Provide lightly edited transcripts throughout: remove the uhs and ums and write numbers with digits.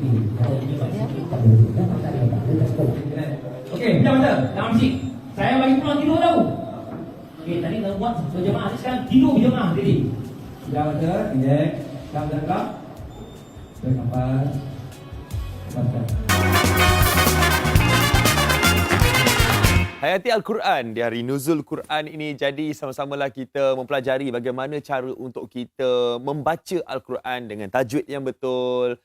Okey, biar mata. Dalam masjid. Saya bagi pulang tidur tau. Okey, tadi nak buat berjemaah. Sekarang tidur berjemaah. Jadi, biar mata. Relax. Dalam dekat. Berkampas. Kapaskan. Hayati Al-Quran di hari Nuzul Quran ini, jadi sama-samalah kita mempelajari bagaimana cara untuk kita membaca Al-Quran dengan tajwid yang betul,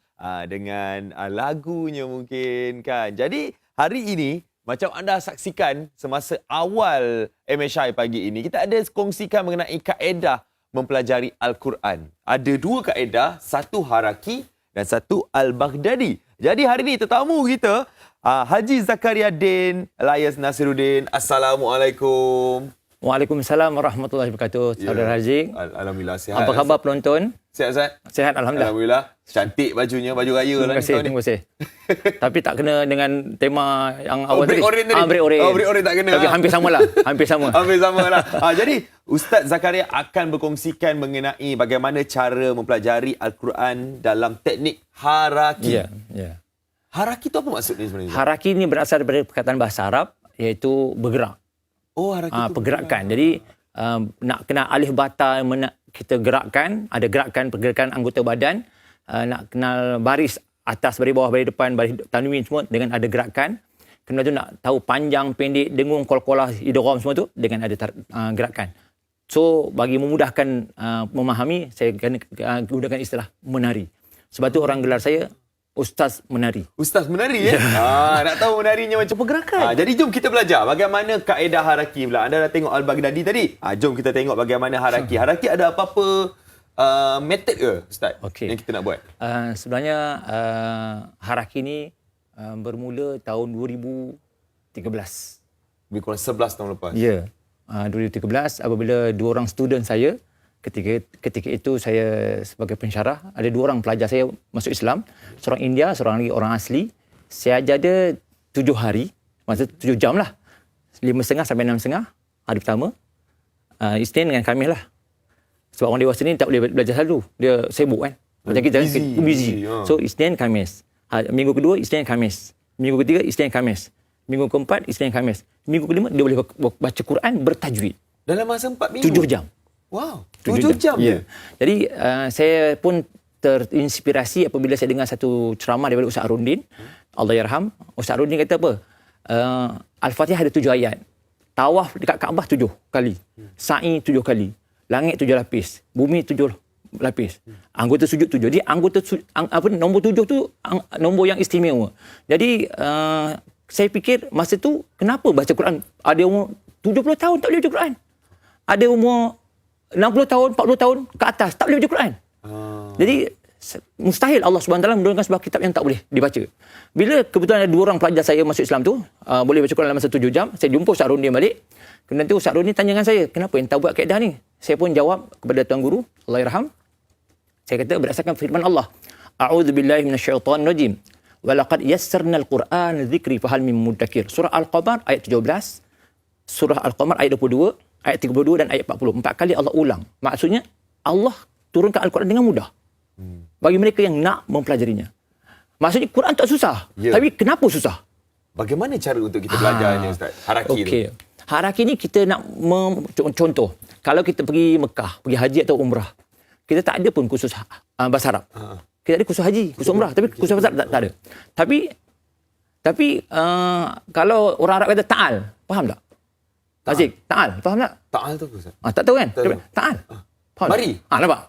dengan lagunya mungkin kan. Jadi hari ini macam anda saksikan semasa awal MHI pagi ini, kita ada kongsikan mengenai kaedah mempelajari Al-Quran. Ada dua kaedah, satu haraki dan satu Al-Baghdadi. Jadi hari ini tetamu kita Haji Zakaria Din Elias Nasiruddin. Assalamualaikum. Waalaikumsalam warahmatullahi wabarakatuh. Saudara Haji. Alhamdulillah sihat. Apa khabar penonton? Sihat Ustaz? Sihat alhamdulillah. Alhamdulillah. Cantik bajunya, baju raya lah ni tahun ni. Terima kasih. Tapi tak kena dengan tema yang awal tadi. Break orange tadi. Break orange. Break orange tak kena. Tapi hampir samalah. Hampir sama. Hampir samalah. Jadi Ustaz Zakaria akan berkongsikan mengenai bagaimana cara mempelajari Al-Quran dalam teknik haraki. Ya. Haraki tu apa maksudnya sebenarnya? Haraki ni berasal daripada perkataan bahasa Arab, iaitu bergerak. Oh, haraki tu pergerakan. Jadi nak kena alih bata kita gerakkan, ada pergerakan anggota badan, nak kenal baris atas, baris bawah, baris depan, baris tanwin semua dengan ada gerakan. Kemudian tu nak tahu panjang, pendek, dengung, qalqalah, idgham semua tu dengan ada gerakan. So bagi memudahkan memahami, saya gunakan istilah menari. Sebab tu orang gelar saya Ustaz Menari. Ustaz Menari ya? Nak tahu menarinya macam pergerakan. Jadi jom kita belajar bagaimana kaedah haraki pula. Anda dah tengok Al-Baghdadi tadi. Jom kita tengok bagaimana haraki. Haraki ada apa-apa method ke Ustaz yang kita nak buat? Sebenarnya haraki ni bermula tahun 2013. Lebih kurang 11 tahun lepas. Ya. 2013 apabila dua orang student saya, ketika itu saya sebagai pensyarah, ada dua orang pelajar saya masuk Islam, seorang India, seorang lagi orang asli. Saya ajar dia 7 hari, maksud 7 jam lah, 5.30 sampai 6.30 hari pertama, Isnin dengan Khamis lah. Sebab orang dewasa ni tak boleh belajar selalu, dia sibuk kan, macam kita busy. So Isnin Khamis, minggu kedua Isnin Khamis, minggu ketiga Isnin Khamis, minggu keempat Isnin Khamis, minggu kelima dia boleh baca Quran bertajwid dalam masa 4 minggu. 7 jam. Wow, 7 jam je. Jadi saya pun terinspirasi apabila saya dengar satu ceramah daripada Ustaz Arundin. Allahyarham. Ustaz Arundin kata apa? Al-Fatihah ada 7 ayat. Tawaf dekat Kaabah 7 kali. Sa'i 7 kali. Langit 7 lapis. Bumi 7 lapis. Anggota sujud 7. Jadi nombor 7 tu nombor yang istimewa. Jadi saya fikir masa tu kenapa baca Quran? Ada umur 70 tahun tak boleh baca Quran. Ada umur 60 tahun, 40 tahun ke atas tak boleh baca Quran. Jadi mustahil Allah SWT menurunkan sebuah kitab yang tak boleh dibaca. Bila kebetulan ada dua orang pelajar saya masuk Islam tu, boleh baca Quran dalam masa 7 jam, saya jumpa Ustaz Rundin balik. Kemudian tu Ustaz Rundin tanya dengan saya, kenapa yang tak buat kaedah ni? Saya pun jawab kepada Tuan Guru, Allahyarham. Saya kata berdasarkan firman Allah, A'udzubillahi minasyaitonirrajim. Wa laqad yassarnal Qur'ana dzikri fahal min muddakir. Surah Al-Qamar ayat 17, Surah Al-Qamar ayat 22, ayat 32 dan ayat 40. 4 kali Allah ulang. Maksudnya Allah turunkan Al-Quran dengan mudah bagi mereka yang nak mempelajarinya. Maksudnya Quran tak susah. Tapi kenapa susah? Bagaimana cara untuk kita belajarnya Ustaz? Haraki tu. Haraki ni kita nak contoh. Kalau kita pergi Mekah, pergi haji atau umrah, kita tak ada pun kursus bahasa Arab. Kita ada kursus haji, kursus umrah, tapi kursus bahasa Arab tak ada. Tapi kalau orang Arab kata ta'al, faham tak? Tazik, ta'al, faham tak? Ta'al tu apa Ustaz? Tak tahu kan? Ta'al. Faham? Mari. Nampak?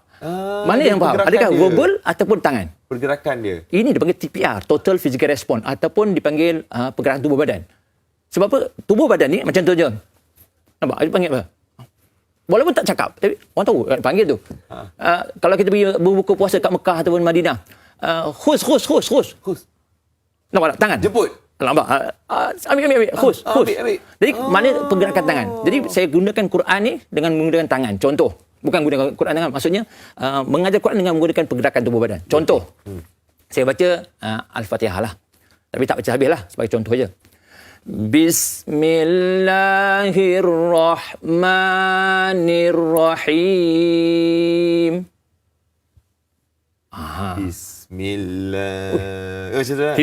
Mana yang faham? Adakah verbal ataupun tangan? Pergerakan dia. Ini dipanggil TPR, Total Physical Response, ataupun dipanggil pergerakan tubuh badan. Sebab apa? Tubuh badan ni macam tu je. Nampak? Dia panggil apa? Walaupun tak cakap, tapi orang tahu panggil tu. Kalau kita pergi berbuka puasa kat Mekah ataupun Madinah, khus. Nampak tak? Tangan. Jemput. Nampak? Ambil. Khus. Ambil. Jadi, mana pergerakan tangan? Jadi, saya gunakan Quran ni dengan menggunakan tangan. Contoh. Bukan gunakan Quran tangan. Maksudnya, mengajar Quran dengan menggunakan pergerakan tubuh badan. Contoh. Saya baca Al-Fatihah lah. Tapi tak baca habis lah. Sebagai contoh je. Bismillahirrahmanirrahim. Bismillah. Macam tu lah.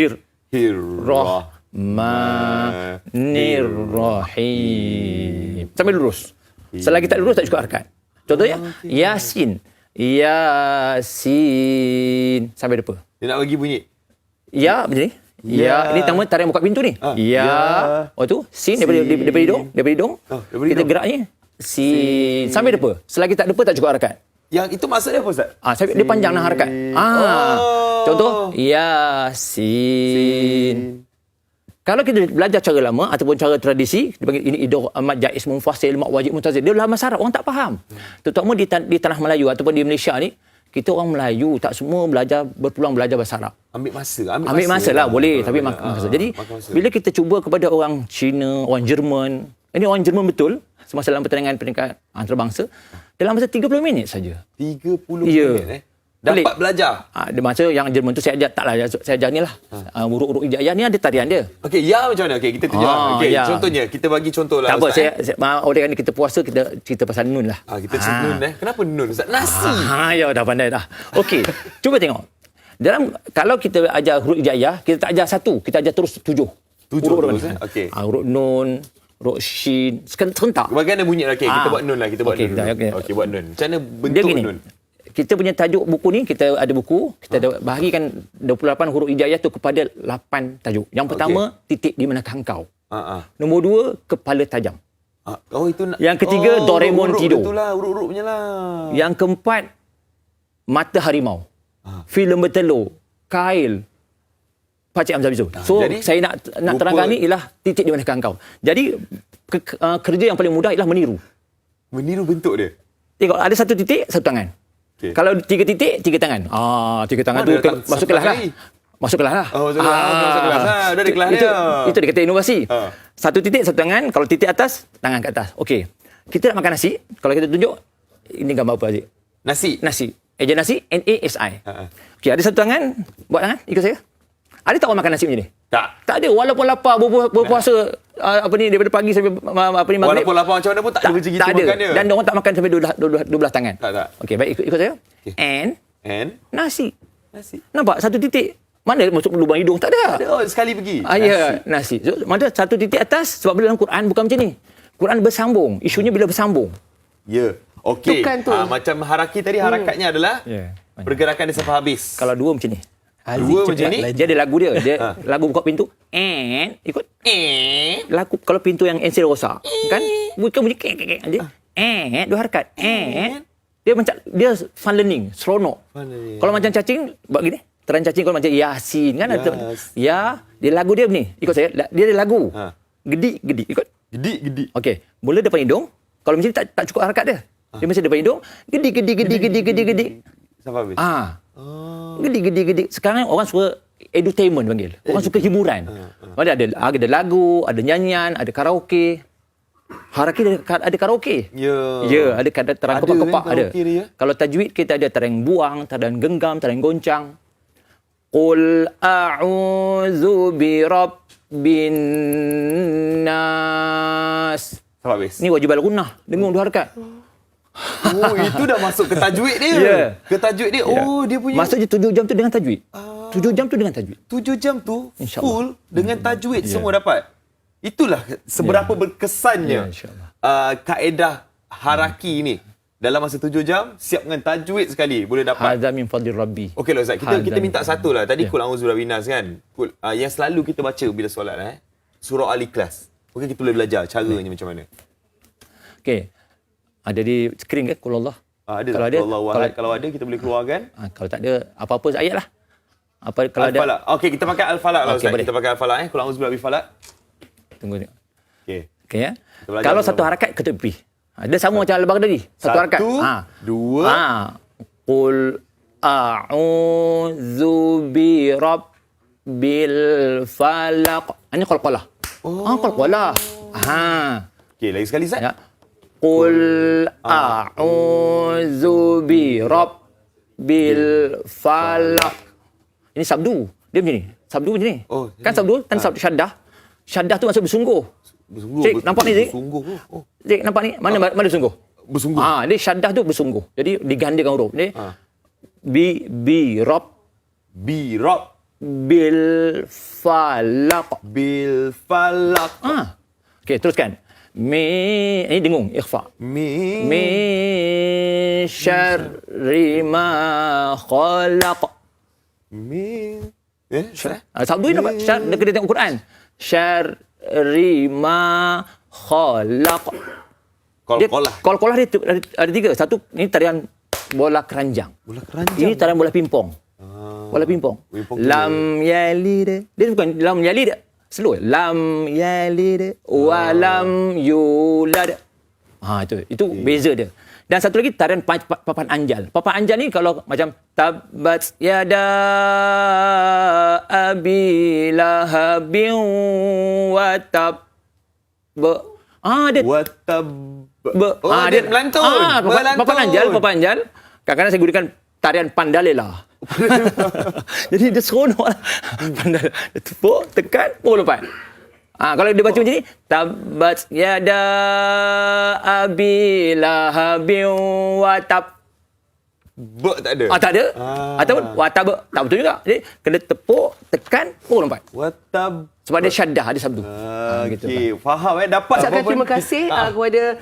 Rahmanirrahim. Sampai lurus. Selagi tak lurus tak cukup harakat. Contohnya Yasin. Yasin. Sampai depa. Dia nak bagi bunyi. Ya macam ni. Ya, ini tama tarik buka pintu ni. Ya. Oh tu, sin daripada hidung, daripada hidung. Kita geraknya sin sampai depa. Selagi tak depa tak cukup harakat. Yang itu maksudnya apa Ustaz? Dia panjanglah harakat. Contoh Yasin. Kalau kita belajar cara lama ataupun cara tradisi, dia panggil ini idgham amat jaiz munfasil mak wajib muntazil. Dia lama Arab orang tak faham. Terutama di tanah Melayu ataupun di Malaysia ni, kita orang Melayu tak semua berpeluang belajar bahasa Arab. Ambil masa lah boleh tapi masa. Jadi bila kita cuba kepada orang Cina, orang Jerman, ini orang Jerman betul semasa dalam pertandingan peringkat antarabangsa dalam masa 30 minit saja. 30 minit dapat belajar. Dia masa yang Jerman tu saya ajar ni lah. Huruf-huruf hijaiyah ni ada tarian dia. Okey, ya macam mana? Okey, kita tunjuk. Contohnya kita bagi contoh lah. Tak apa, oleh kerana kita puasa kita cerita pasal nun lah. Kita cerita nun Kenapa nun Ustaz? Nasi. Ya dah pandai dah. Okey, cuba tengok. Kalau kita ajar huruf hijaiyah, kita tak ajar satu, kita ajar terus 7. Huruf okey. Huruf nun, huruf shin, serentak. Bagaimana bunyi? Okey, kita buat nun lah, kita buat nun. Okey, buat nun. Macam mana bentuk nun? Kita punya tajuk buku ni, kita ada buku, kita ada bahagikan 28 huruf hijaiyah tu kepada 8 tajuk. Yang pertama, titik di manakah engkau. Nombor 2, kepala tajam. Itu yang ketiga, Doraemon tidur. Itulah, urut-urut punya lah. Yang keempat, mata harimau. Filem bertelur, kail, Pakcik Hamzah Bizu. So, jadi, saya nak terangkan ni ialah titik di manakah engkau. Jadi, kerja yang paling mudah ialah meniru. Meniru bentuk dia? Tengok, ada satu titik, satu tangan. Okay. Kalau 3 titik, 3 tangan. 3 tangan tu masuk kelas lah. Masuk kelas lah. Masuk kelas lah. Dah ada kelas dia. Itu dia kata inovasi. Satu titik, satu tangan. Kalau titik atas, tangan ke atas. Okey. Kita nak makan nasi. Kalau kita tunjuk, ini gambar apa, Aziz? Nasi. Eja nasi, N-A-S-I. Okey, ada satu tangan. Buat tangan, ikut saya. Ada tak orang makan nasi macam ni? Tak ada. Walaupun lapar, berpuasa daripada pagi sampai maghrib. Walaupun lapar macam mana pun tak ada macam gitu makan dia. Dan orang tak makan sampai 12 tangan. Tak. Okey, baik ikut saya. Okay. And nasi. Nampak satu titik. Mana masuk lubang hidung? Tak ada. Sekali pergi. Nasi. So, mana satu titik atas sebab dalam Quran bukan macam ni. Quran bersambung. Isunya bila bersambung. Ya. Okey. Macam haraki tadi harakatnya adalah pergerakan dia sampai habis. Kalau dua macam ni. Dua macam ni. Dia ada lagu dia. Lagu buka pintu. Ikut. Lagu kalau pintu yang ensil rosak, kan? Bukan bunyi kek. Dia dua harakat. Dia macam dia fun learning, seronok. Kalau macam cacing buat gini. Teran cacing kalau macam Yasin kan ya, dia lagu dia ni. Ikut saya. Dia ada lagu. Gedi. Ikut. Gedi. Okey. Mula depan hidung. Kalau macam ni tak cukup harakat dia. Dia mesti depan hidung. Gedi. Sampai habis. Gedi. Sekarang orang suka edutainment panggil. Orang suka hiburan. Ada lagu, ada nyanyian, ada karaoke. Haraki ada karaoke. Ya, ada terang kepak-kepak ada. Kalau tajwid kita ada terang buang, terang genggam, terang goncang. Qul a'udzu birabbin nas. Sampai habis. Ni wajib al-gunnah. Dengung dua harakat. Itu dah masuk ke tajwid dia. Ke tajwid dia. Dia punya. Maksudnya 7 jam tu dengan tajwid. 7 jam tu dengan tajwid. 7 jam tu full dengan tajwid semua dapat. Itulah seberapa berkesannya kaedah haraki ni. Dalam masa 7 jam siap dengan tajwid sekali boleh dapat. Hadza min fadlir rabbi. Okey Ustaz, kita minta satu lah. Tadi kul a'udzu birabbinas kan. Yang selalu kita baca bila solat surah Al-Ikhlas. Okey, kita boleh belajar caranya macam mana. Okey. Ada di skrin ke qul Allah? Kalau ada kita boleh keluarkan. Kalau tak ada apa-apa ayat lah. Kalau ada Al-Falaq. Okey, kita pakai Al-Falaq lah Ustaz. Kita pakai Al-Falaq qul a'udzu birabbil falaq. Tunggu ni. Okey. Ya. Kalau satu harakat ke tepi. Dia sama macam Al-Baqarah tadi. Satu harakat. 2. Qul a'udzu birabbil falaq. Ini qalqalah. Qalqalah. Okey, lagi sekali Ustaz. Ya. Qul a'udzu birabbil falaq. Ini sabdu. Dia macam ni. Sabdu macam ni. Kan sabdu tan sabdu syaddah. Syaddah tu maksud bersungguh. Cik, nampak ni Zik? Cik, nampak ni? Mana bersungguh? Bersungguh. Dia syaddah tu bersungguh. Jadi digandakan huruf. Ni Birab Birab. bil falaq. Bil falaq. Okey, teruskan. Ini dengung, ikhfa. Min syarri ma khalaq. Sabtu ni dapat dia kena tengok Quran. Syarri ma khalaq. Kol-kolah dia ada 3. Satu ni tarian bola keranjang. Bola keranjang. Ini tarian bola pingpong. Bola pingpong. Lam yalid. Dia bukan lam yalid. Slow. Lam yalid wa lam yulad. Itu beza dia. Dan satu lagi tarian papan anjal. Papan anjal ni kalau macam tabat yada abi lahabin wa tab. Dia dia melantun. Papan anjal. Kadang-kadang saya gunakan tarian pandalela. Jadi dia seronok lah. Pandal. Dia tepuk, tekan, pukul lompat. Kalau dia baca macam ni, tabat yada abi lahabin wa tab. Tak ada. Tak ada. Ataupun wa tab. Tak betul juga. Jadi kena tepuk, tekan, pukul lompat. Wa tab. Sebab dia syaddah, ada sabdu. Okey, faham dapat. Ucapkan terima kasih kepada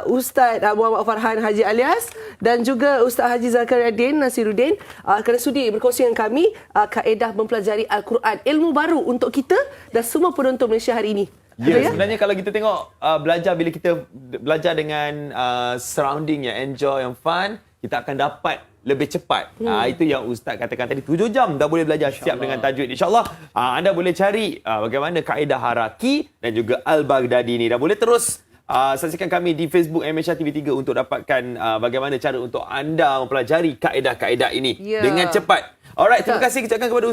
Ustaz Muhammad Farhan Haji Alias dan juga Ustaz Haji Zakariaddin Nasiruddin kerana sudi berkongsi dengan kami kaedah mempelajari Al-Quran, ilmu baru untuk kita dan semua penonton Malaysia hari ini. Ya, sebenarnya kalau kita tengok belajar, bila kita belajar dengan surrounding yang enjoy, yang fun, kita akan dapat lebih cepat. Itu yang Ustaz katakan tadi, 7 jam dah boleh belajar siap dengan tajwid. InsyaAllah anda boleh cari bagaimana kaedah Haraki dan juga Al-Baghdadi ni. Dan boleh terus saksikan kami di Facebook MHR TV3 untuk dapatkan bagaimana cara untuk anda mempelajari kaedah-kaedah ini dengan cepat. Alright, terima kasih ucapkan kepada